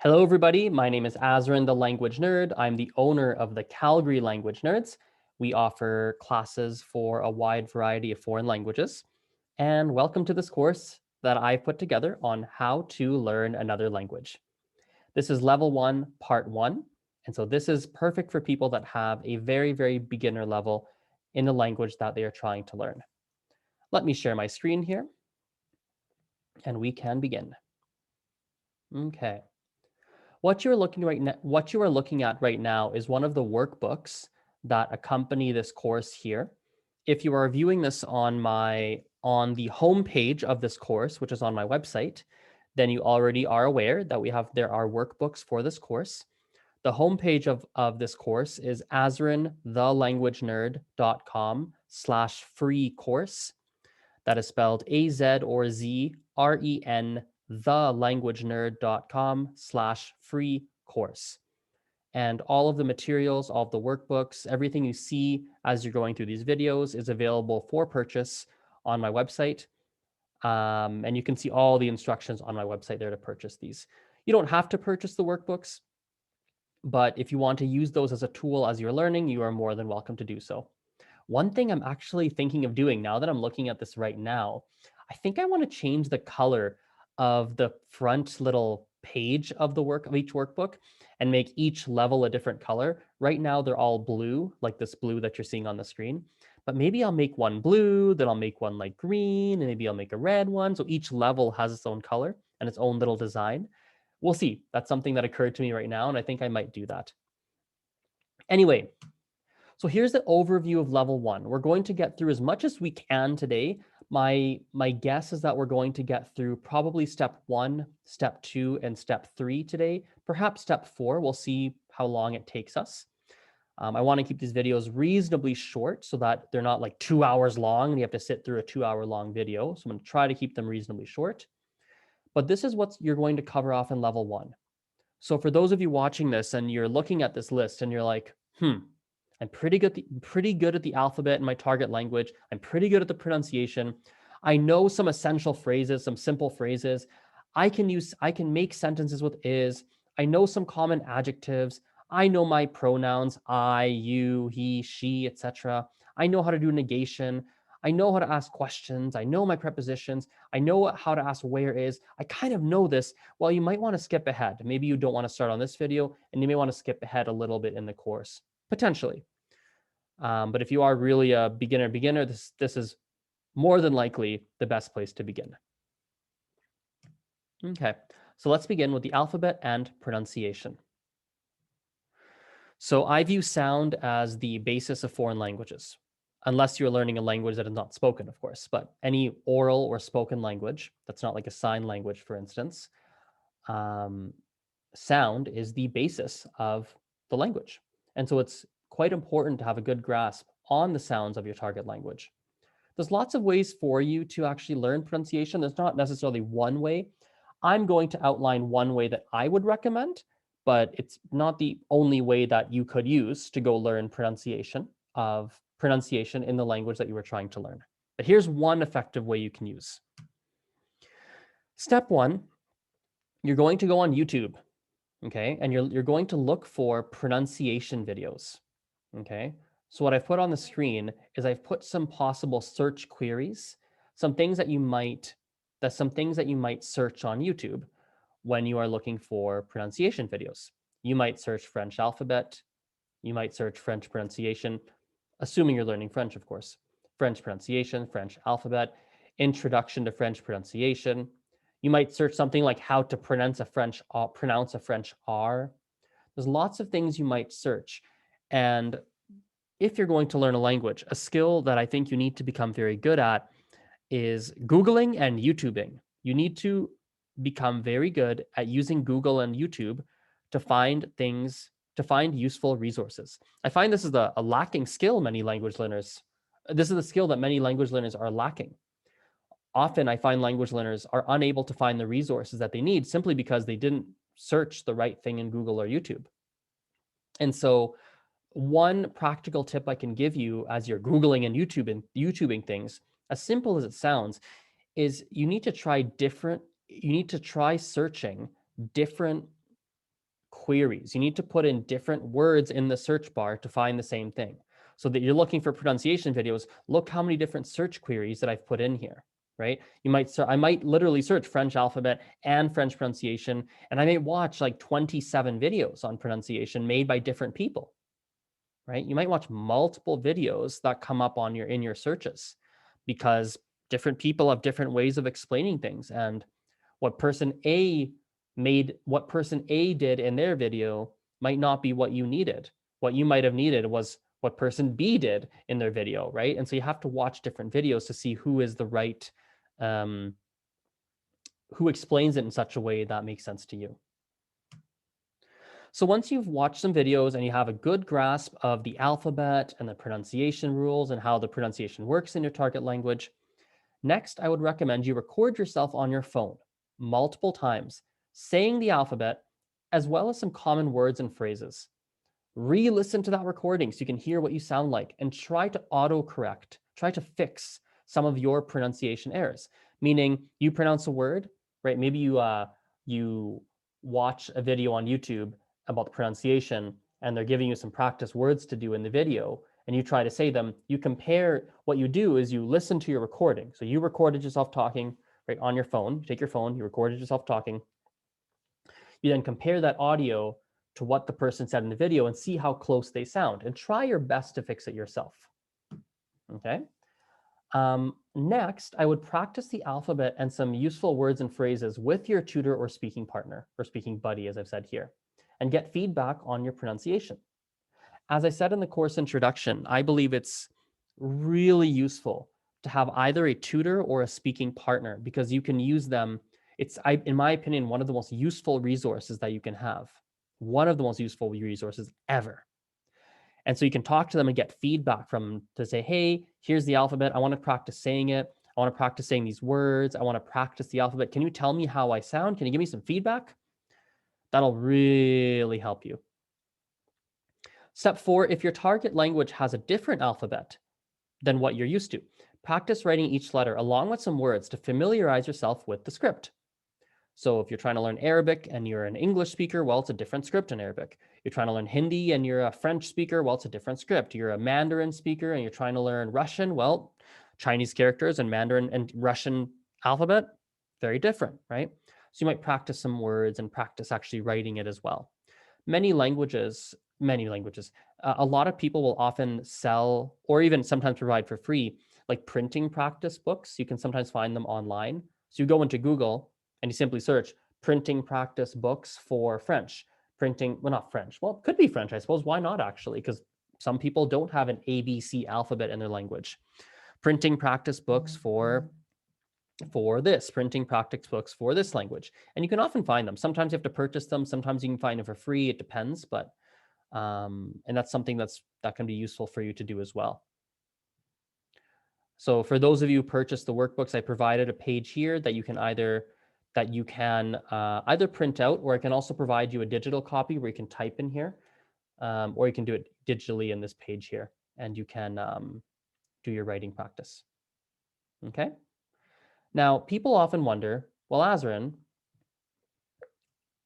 Hello, everybody. My name is Azren, the language nerd. I'm the owner of the Calgary Language Nerds. We offer classes for a wide variety of foreign languages. And welcome to this course that I've put together on how to learn another language. This is level 1, part 1. And so this is perfect for people that have a very, very beginner level in the language that they are trying to learn. Let me share my screen here and we can begin. Okay. What you are looking at right now is one of the workbooks that accompany this course here. If you are viewing this on the home page of this course, which is on my website, then you already are aware that there are workbooks for this course. The homepage of this course is azrenthelanguagenerd.com/free course. That is spelled AZ or ZREN, thelanguagenerd.com/free course. And all of the materials, all of the workbooks, everything you see as you're going through these videos is available for purchase on my website. And you can see all the instructions on my website there to purchase these. You don't have to purchase the workbooks, but if you want to use those as a tool as you're learning, you are more than welcome to do so. One thing I'm actually thinking of doing now that I'm looking at this right now, I think I want to change the color of the front little page of each workbook and make each level a different color. Right now they're all blue, like this blue that you're seeing on the screen. But maybe I'll make one blue, then I'll make one like green, and maybe I'll make a red one. So each level has its own color and its own little design. We'll see. That's something that occurred to me right now, and I think I might do that. Anyway, so here's the overview of level 1. We're going to get through as much as we can today. My guess is that we're going to get through probably step 1, step 2, and step 3 today. Perhaps step 4. We'll see how long it takes us. I want to keep these videos reasonably short so that they're not like 2 hours long and you have to sit through a 2-hour long video. So I'm going to try to keep them reasonably short. But this is what you're going to cover off in level 1. So for those of you watching this and you're looking at this list and you're like, I'm pretty good at the alphabet in my target language. I'm pretty good at the pronunciation. I know some essential phrases, some simple phrases. I can make sentences with is. I know some common adjectives. I know my pronouns, I, you, he, she, etc. I know how to do negation. I know how to ask questions. I know my prepositions. I know how to ask where is. I kind of know this. Well, you might want to skip ahead. Maybe you don't want to start on this video and you may want to skip ahead a little bit in the course, potentially. But if you are really a beginner, this is more than likely the best place to begin. Okay, so let's begin with the alphabet and pronunciation. So I view sound as the basis of foreign languages, unless you're learning a language that is not spoken, of course, but any oral or spoken language, that's not like a sign language, for instance, sound is the basis of the language. And so it's quite important to have a good grasp on the sounds of your target language. There's lots of ways for you to actually learn pronunciation. There's not necessarily one way. I'm going to outline one way that I would recommend, but it's not the only way that you could use to go learn pronunciation in the language that you were trying to learn. But here's one effective way you can use. Step 1, you're going to go on YouTube, okay? And you're going to look for pronunciation videos, okay? So what I've put on the screen is I've put some possible search queries, some things that you might search on YouTube when you are looking for pronunciation videos. You might search French alphabet, you might search French pronunciation, assuming you're learning French, of course. French pronunciation, French alphabet, introduction to French pronunciation. You might search something like how to pronounce a French R. There's lots of things you might search. And if you're going to learn a language, a skill that I think you need to become very good at is Googling and YouTubing. You need to become very good at using Google and YouTube to find useful resources. I find this is a lacking skill many language learners. This is a skill that many language learners are lacking. Often I find language learners are unable to find the resources that they need simply because they didn't search the right thing in Google or YouTube. And so one practical tip I can give you as you're Googling and YouTubing things, as simple as it sounds, is you need to try searching different queries. You need to put in different words in the search bar to find the same thing. So that you're looking for pronunciation videos, look how many different search queries that I've put in here, right? I might literally search French alphabet and French pronunciation, and I may watch like 27 videos on pronunciation made by different people, right? You might watch multiple videos that come up in your searches because different people have different ways of explaining things. And what person A did in their video might not be what you needed. What you might have needed was what person B did in their video, right? And so you have to watch different videos to see who is the right, who explains it in such a way that makes sense to you. So once you've watched some videos and you have a good grasp of the alphabet and the pronunciation rules and how the pronunciation works in your target language, next I would recommend you record yourself on your phone multiple times, saying the alphabet as well as some common words and phrases. Re-listen to that recording so you can hear what you sound like and try to autocorrect, try to fix some of your pronunciation errors. Meaning you pronounce a word, right? Maybe you watch a video on YouTube about the pronunciation and they're giving you some practice words to do in the video and you try to say them. You compare, what you do is you listen to your recording. So you recorded yourself talking, right, on your phone. You take your phone, you recorded yourself talking. You then compare that audio to what the person said in the video and see how close they sound and try your best to fix it yourself. Okay. Next, I would practice the alphabet and some useful words and phrases with your tutor or speaking partner or speaking buddy, as I've said here, and get feedback on your pronunciation. As I said in the course introduction, I believe it's really useful to have either a tutor or a speaking partner because you can use them. It's, in my opinion, one of the most useful resources that you can have. One of the most useful resources ever. And so you can talk to them and get feedback from them to say, hey, here's the alphabet. I want to practice saying it. I want to practice saying these words. I want to practice the alphabet. Can you tell me how I sound? Can you give me some feedback? That'll really help you. Step 4, if your target language has a different alphabet than what you're used to, practice writing each letter along with some words to familiarize yourself with the script. So if you're trying to learn Arabic and you're an English speaker, well, it's a different script in Arabic. You're trying to learn Hindi and you're a French speaker, well, it's a different script. You're a Mandarin speaker and you're trying to learn Russian, well, Chinese characters and Mandarin and Russian alphabet, very different, right? So you might practice some words and practice actually writing it as well. Many languages, a lot of people will often sell or even sometimes provide for free, like printing practice books. You can sometimes find them online. So you go into Google and you simply search printing practice books for French. Not French. Well, it could be French, I suppose. Why not, actually? Because some people don't have an ABC alphabet in their language. Printing practice books for this, printing practice books for this language. And you can often find them. Sometimes you have to purchase them. Sometimes you can find them for free. It depends. But, and that's something that can be useful for you to do as well. So for those of you who purchased the workbooks, I provided a page here that you can either print out, or I can also provide you a digital copy where you can type in here, or you can do it digitally in this page here, and you can do your writing practice. Okay. Now, people often wonder, well, Azren,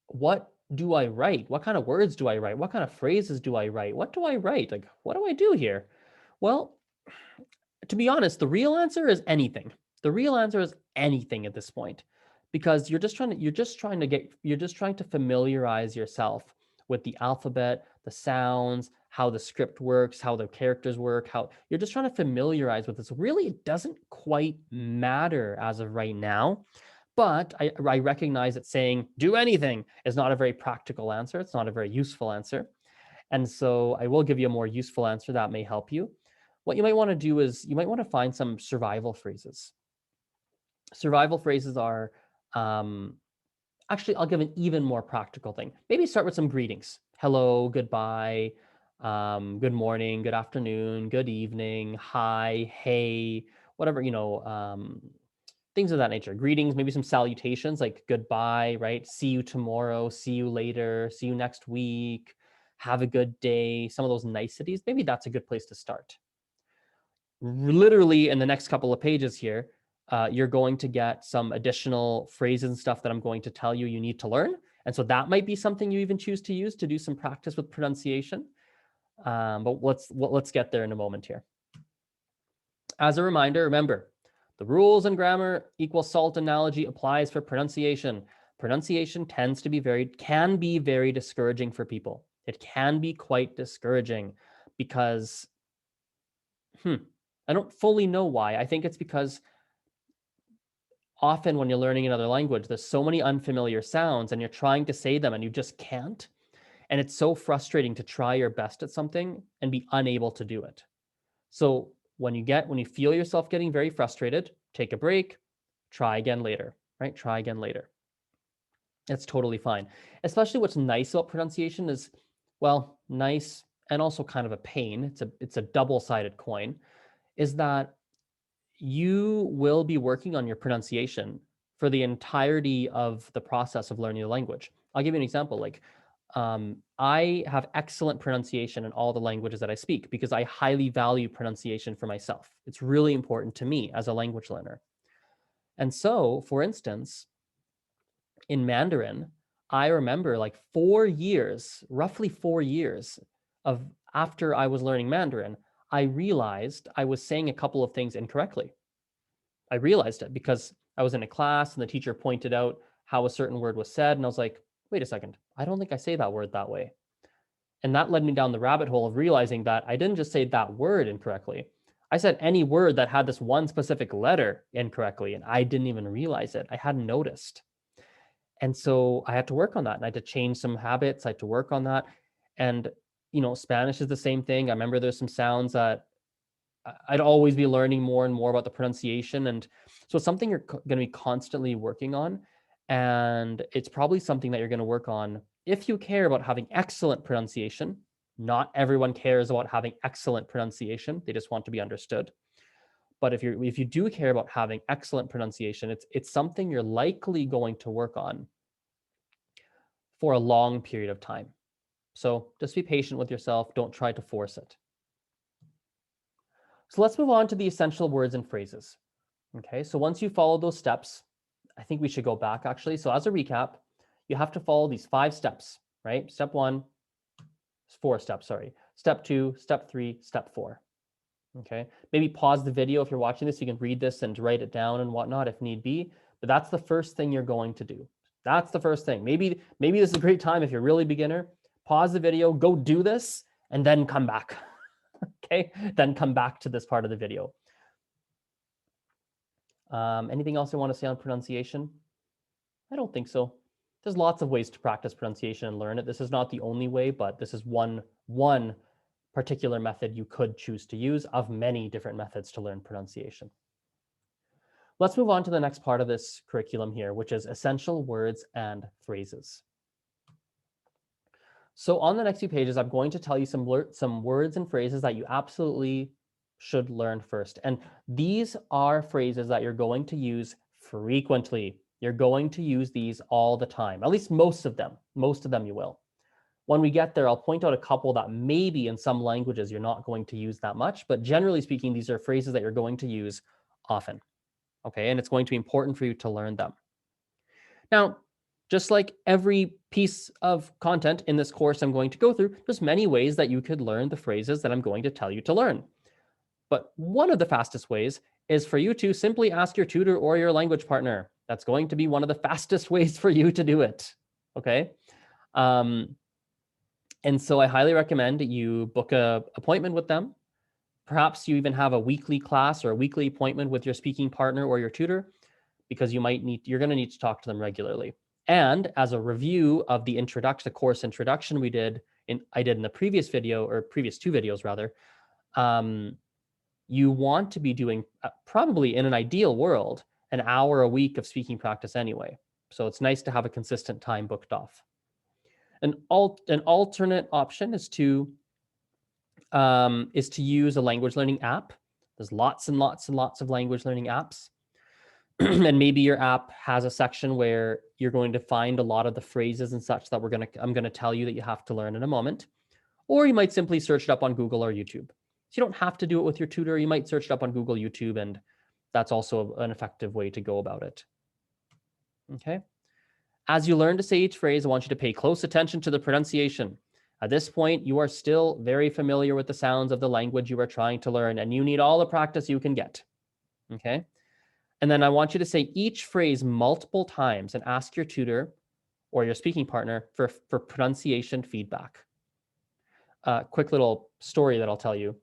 what do I write? What kind of words do I write? What kind of phrases do I write? What do I write? Like, what do I do here? Well, to be honest, the real answer is anything. The real answer is anything at this point, because you're just trying to familiarize yourself with the alphabet, the sounds, how the script works, how the characters work, how you're just trying to familiarize with this. Really, it doesn't quite matter as of right now, but I recognize that saying do anything is not a very practical answer. It's not a very useful answer. And so I will give you a more useful answer that may help you. What you might want to do is you might want to find some survival phrases. Survival phrases are, actually, I'll give an even more practical thing. Maybe start with some greetings. Hello, goodbye, good morning, good afternoon, good evening, hi, hey, whatever, things of that nature. Greetings, maybe some salutations like goodbye, right? See you tomorrow, see you later, see you next week, have a good day. Some of those niceties, maybe that's a good place to start. Literally in the next couple of pages here, you're going to get some additional phrases and stuff that I'm going to tell you need to learn. And so that might be something you even choose to use to do some practice with pronunciation. But let's get there in a moment here. As a reminder, remember, the rules in grammar equal salt analogy applies for pronunciation. Pronunciation can be very discouraging for people. It can be quite discouraging because, I don't fully know why. I think it's because often when you're learning another language, there's so many unfamiliar sounds and you're trying to say them and you just can't. And it's so frustrating to try your best at something and be unable to do it. So when you feel yourself getting very frustrated, take a break, try again later, right? Try again later. It's totally fine. Especially what's nice about pronunciation is, well, nice and also kind of a pain. It's a double-sided coin, is that you will be working on your pronunciation for the entirety of the process of learning the language. I'll give you an example. Like, I have excellent pronunciation in all the languages that I speak because I highly value pronunciation for myself. It's really important to me as a language learner. And so, for instance, in Mandarin, I remember like 4 years, roughly 4 years of after I was learning Mandarin, I realized I was saying a couple of things incorrectly. I realized it because I was in a class and the teacher pointed out how a certain word was said. And I was like, wait a second, I don't think I say that word that way. And that led me down the rabbit hole of realizing that I didn't just say that word incorrectly. I said any word that had this one specific letter incorrectly, and I didn't even realize it. I hadn't noticed. And so I had to work on that and I had to change some habits. I had to work on that. And, Spanish is the same thing. I remember there's some sounds that I'd always be learning more and more about the pronunciation. And so it's something you're going to be constantly working on. And it's probably something that you're going to work on if you care about having excellent pronunciation. Not everyone cares about having excellent pronunciation. They just want to be understood. But if you do care about having excellent pronunciation, it's something you're likely going to work on for a long period of time. So just be patient with yourself. Don't try to force it. So let's move on to the essential words and phrases. Okay, so once you follow those steps, I think we should go back actually. So as a recap, you have to follow these 5 steps, right? Step 1, 4 steps, sorry. Step 2, step 3, step 4. Okay, maybe pause the video if you're watching this. You can read this and write it down and whatnot if need be. But that's the first thing you're going to do. That's the first thing. Maybe this is a great time if you're really beginner. Pause the video, go do this, and then come back. Okay, then come back to this part of the video. Anything else I want to say on pronunciation? I don't think so. There's lots of ways to practice pronunciation and learn it. This is not the only way, but this is one particular method you could choose to use of many different methods to learn pronunciation. Let's move on to the next part of this curriculum here, which is essential words and phrases. So on the next few pages, I'm going to tell you some words and phrases that you absolutely should learn first. And these are phrases that you're going to use frequently. You're going to use these all the time, at least most of them. Most of them you will. When we get there, I'll point out a couple that maybe in some languages you're not going to use that much, but generally speaking, these are phrases that you're going to use often. Okay, and it's going to be important for you to learn them. Now, just like every piece of content in this course I'm going to go through, there's many ways that you could learn the phrases that I'm going to tell you to learn. But one of the fastest ways is for you to simply ask your tutor or your language partner. That's going to be one of the fastest ways for you to do it. Okay. And so I highly recommend you book an appointment with them. Perhaps you even have a weekly class or a weekly appointment with your speaking partner or your tutor, because you're going to need to talk to them regularly. And as a review of the course introduction I did in the previous video, or previous 2 videos rather, you want to be doing probably in an ideal world, an hour a week of speaking practice anyway. So it's nice to have a consistent time booked off. An alternate option is to use a language learning app. There's lots and lots and lots of language learning apps. And maybe your app has a section where you're going to find a lot of the phrases and such that I'm going to tell you that you have to learn in a moment. Or you might simply search it up on Google or YouTube. So you don't have to do it with your tutor. You might search it up on Google, YouTube, and that's also an effective way to go about it. Okay. As you learn to say each phrase, I want you to pay close attention to the pronunciation. At this point, you are still very familiar with the sounds of the language you are trying to learn, and you need all the practice you can get. Okay? And then I want you to say each phrase multiple times and ask your tutor or your speaking partner for pronunciation feedback. Quick little story that I'll tell you.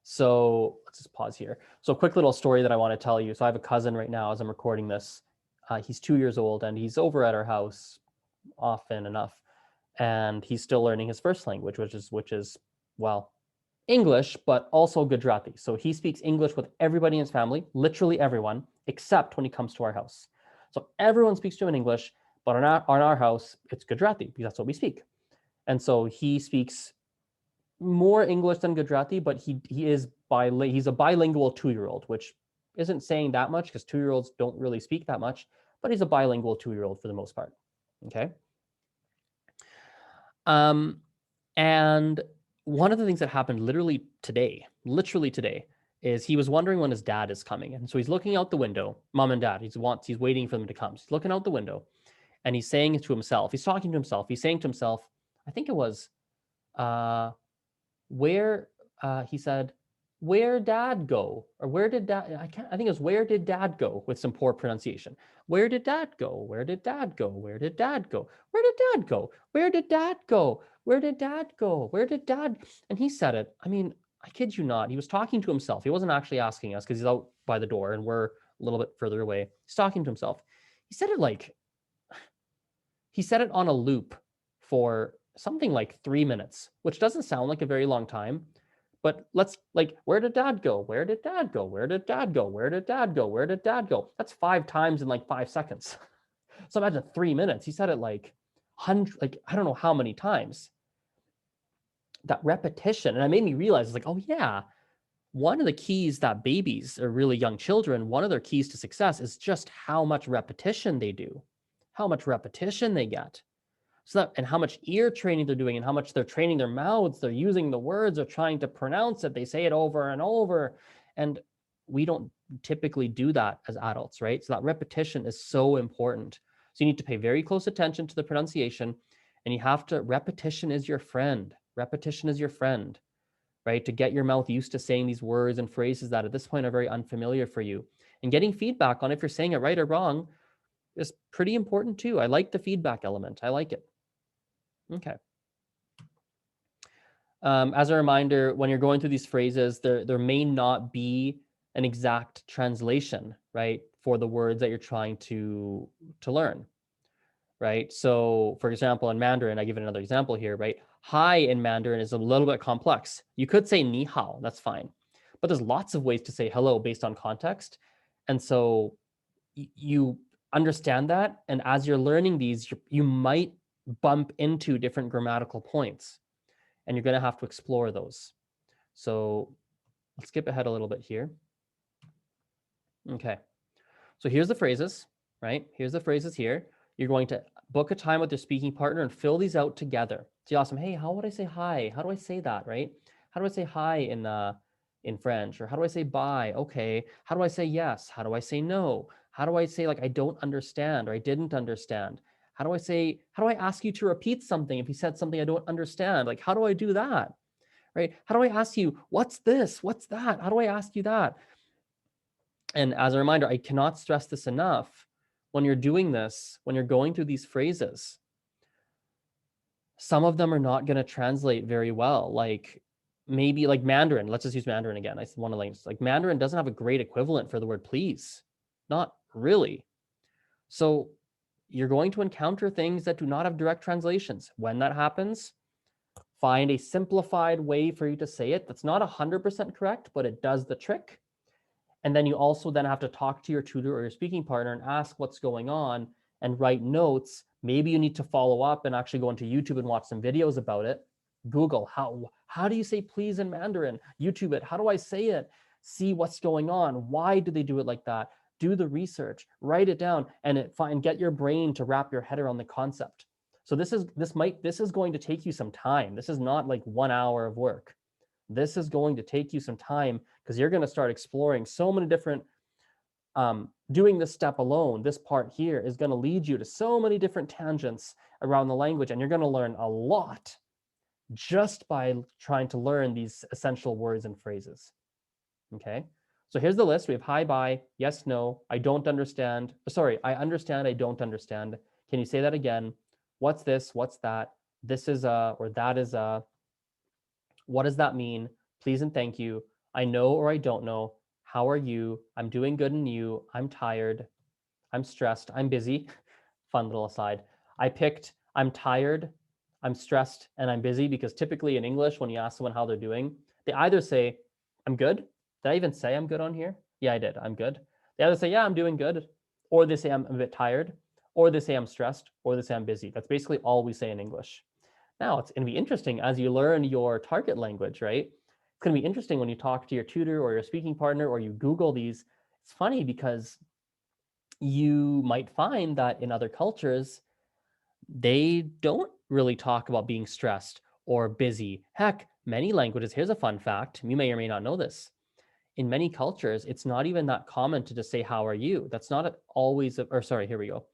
So let's just pause here. So a quick little story that I want to tell you. So I have a cousin right now as I'm recording this. He's 2 years old and he's over at our house often enough. And he's still learning his first language, which is well, English, but also Gujarati. So he speaks English with everybody in his family, literally everyone, except when he comes to our house. So everyone speaks to him in English, but on our house, it's Gujarati because that's what we speak. And so he speaks more English than Gujarati, but he's a bilingual 2-year-old, which isn't saying that much because 2-year-olds don't really speak that much, but he's a bilingual 2-year-old for the most part. Okay. And one of the things that happened literally today, is he was wondering when his dad is coming. And so he's looking out the window, mom and dad, he's waiting for them to come. So he's looking out the window and he's saying to himself, he's talking to himself. He's saying to himself, I think it was, he said, where dad go? Or where did dad, I think it was, where did dad go? With some poor pronunciation. Where did dad go? Where did dad go? Where did dad go? Where did dad go? Where did dad go? Where did dad go? Where did dad? And he said it. I mean, I kid you not. He was talking to himself. He wasn't actually asking us because he's out by the door and we're a little bit further away. He's talking to himself. He said it on a loop for something like 3 minutes, which doesn't sound like a very long time. But let's where did dad go? Where did dad go? Where did dad go? Where did dad go? Where did dad go? That's 5 times in like 5 seconds. So imagine 3 minutes. He said it like I don't know how many times. That repetition. And it made me realize, it's like, oh yeah, one of the keys that babies or really young children, one of their keys to success is just how much repetition they do, how much repetition they get. And how much ear training they're doing and how much they're training their mouths, they're using the words, they're trying to pronounce it, they say it over and over. And we don't typically do that as adults, right? So that repetition is so important. So you need to pay very close attention to the pronunciation, and repetition is your friend. Repetition is your friend, right? To get your mouth used to saying these words and phrases that at this point are very unfamiliar for you. And getting feedback on if you're saying it right or wrong is pretty important too. I like the feedback element. I like it. Okay. As a reminder, when you're going through these phrases, there may not be an exact translation, right, for the words that you're trying to learn, right? So, for example, in Mandarin, I give it another example here, right? Hi in Mandarin is a little bit complex. You could say ni hao, that's fine. But there's lots of ways to say hello based on context. And so you understand that. And as you're learning these, you might bump into different grammatical points, and you're going to have to explore those. So let's skip ahead a little bit here. Okay. So here's the phrases, right? Here's the phrases here. You're going to book a time with your speaking partner and fill these out together. So you ask them, hey, how would I say hi? How do I say that, right? How do I say hi in French? Or how do I say bye? Okay. How do I say yes? How do I say no? How do I say like I don't understand or I didn't understand? How do I ask you to repeat something if you said something I don't understand? Like, how do I do that? Right? How do I ask you, what's this? What's that? How do I ask you that? And as a reminder, I cannot stress this enough. When you're doing this, when you're going through these phrases, some of them are not going to translate very well. Like maybe like Mandarin, let's just use Mandarin again. I want to like Mandarin doesn't have a great equivalent for the word please. Not really. So you're going to encounter things that do not have direct translations. When that happens, find a simplified way for you to say it that's not 100% correct, but it does the trick. And then you also then have to talk to your tutor or your speaking partner and ask what's going on and write notes. Maybe you need to follow up and actually go into YouTube and watch some videos about it. Google, how do you say please in Mandarin? YouTube it. How do I say it? See what's going on. Why do they do it like that? Do the research, write it down, and get your brain to wrap your head around the concept. So this is going to take you some time. This is not like 1 hour of work. This is going to take you some time because you're going to start exploring so many different Doing this step alone, this part here is going to lead you to so many different tangents around the language, and you're going to learn a lot just by trying to learn these essential words and phrases. Okay, so here's the list. We have hi, bye, yes, no, I don't understand. Sorry, I understand, I don't understand. Can you say that again? What's this? What's that? This is a, or that is a. What does that mean? Please and thank you. I know or I don't know. How are you? I'm doing good and you. I'm tired. I'm stressed. I'm busy. Fun little aside. I picked I'm tired, I'm stressed, and I'm busy because typically in English, when you ask someone how they're doing, they either say, I'm good. Did I even say I'm good on here? Yeah, I did. I'm good. They either say, yeah, I'm doing good, or they say I'm a bit tired, or they say I'm stressed, or they say I'm busy. That's basically all we say in English. Now, it's going to be interesting as you learn your target language, right? It's going to be interesting when you talk to your tutor or your speaking partner or you Google these. It's funny because you might find that in other cultures, they don't really talk about being stressed or busy. Heck, many languages, here's a fun fact. You may or may not know this. In many cultures, it's not even that common to just say, how are you? That's not always, or sorry, here we go.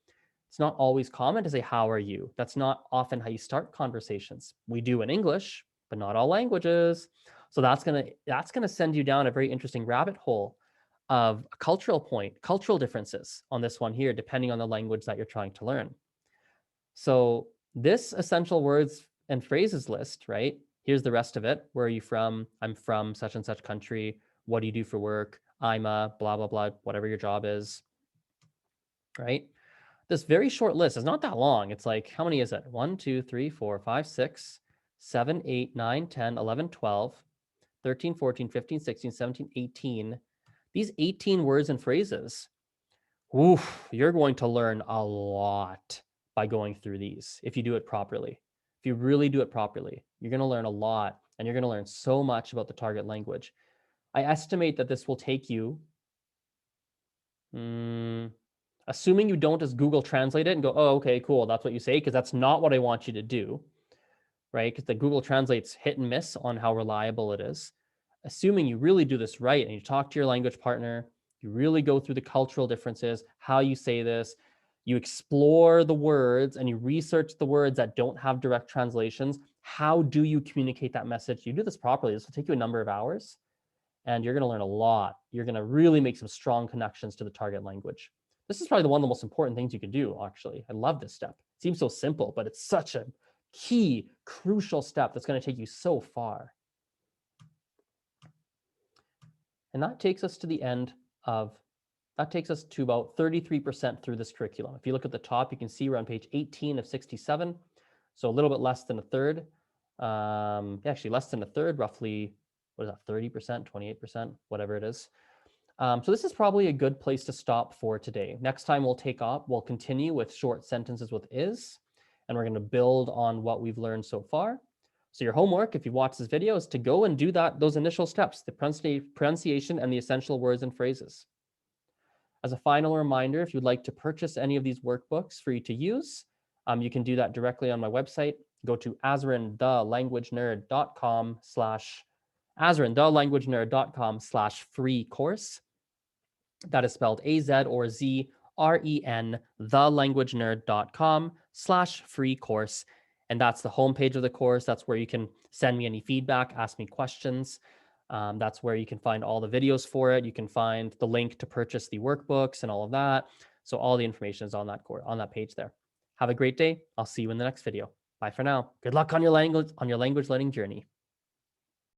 It's not always common to say, how are you? That's not often how you start conversations. We do in English, but not all languages. So that's gonna send you down a very interesting rabbit hole of a cultural differences on this one here, depending on the language that you're trying to learn. So this essential words and phrases list, right? Here's the rest of it. Where are you from? I'm from such and such country. What do you do for work? I'm a blah, blah, blah, whatever your job is, right? This very short list is not that long. It's like, how many is it? 1, 2, 3, 4, 5, 6, 7, 8, 9, 10, 11, 12, 13, 14, 15, 16, 17, 18. These 18 words and phrases, oof, you're going to learn a lot by going through these if you do it properly. If you really do it properly, you're going to learn a lot and you're going to learn so much about the target language. I estimate that this will take you, assuming you don't just Google Translate it and go, oh, okay, cool, that's what you say, because that's not what I want you to do, right? Because the Google Translate's hit and miss on how reliable it is. Assuming you really do this right and you talk to your language partner, you really go through the cultural differences, how you say this, you explore the words and you research the words that don't have direct translations. How do you communicate that message? You do this properly. This will take you a number of hours and you're going to learn a lot. You're going to really make some strong connections to the target language. This is probably one of the most important things you can do, actually. I love this step. It seems so simple, but it's such a key, crucial step that's going to take you so far. And that takes us to the end of, that takes us to about 33% through this curriculum. If you look at the top, you can see we're on page 18 of 67. So a little bit less than a third. Actually less than a third, roughly, what is that, 30%, 28%, whatever it is. So this is probably a good place to stop for today. Next time we'll continue with short sentences with is, and we're going to build on what we've learned so far. So your homework, if you watch this video, is to go and do those initial steps, the pronunciation and the essential words and phrases. As a final reminder, if you'd like to purchase any of these workbooks for you to use, you can do that directly on my website. Go to azrenthelanguagenerd.com/free course. That is spelled AZ or ZREN, thelanguagenerd.com/free course. And that's the homepage of the course. That's where you can send me any feedback, ask me questions. That's where you can find all the videos for it. You can find the link to purchase the workbooks and all of that. So all the information is on that page there. Have a great day. I'll see you in the next video. Bye for now. Good luck on your language learning journey.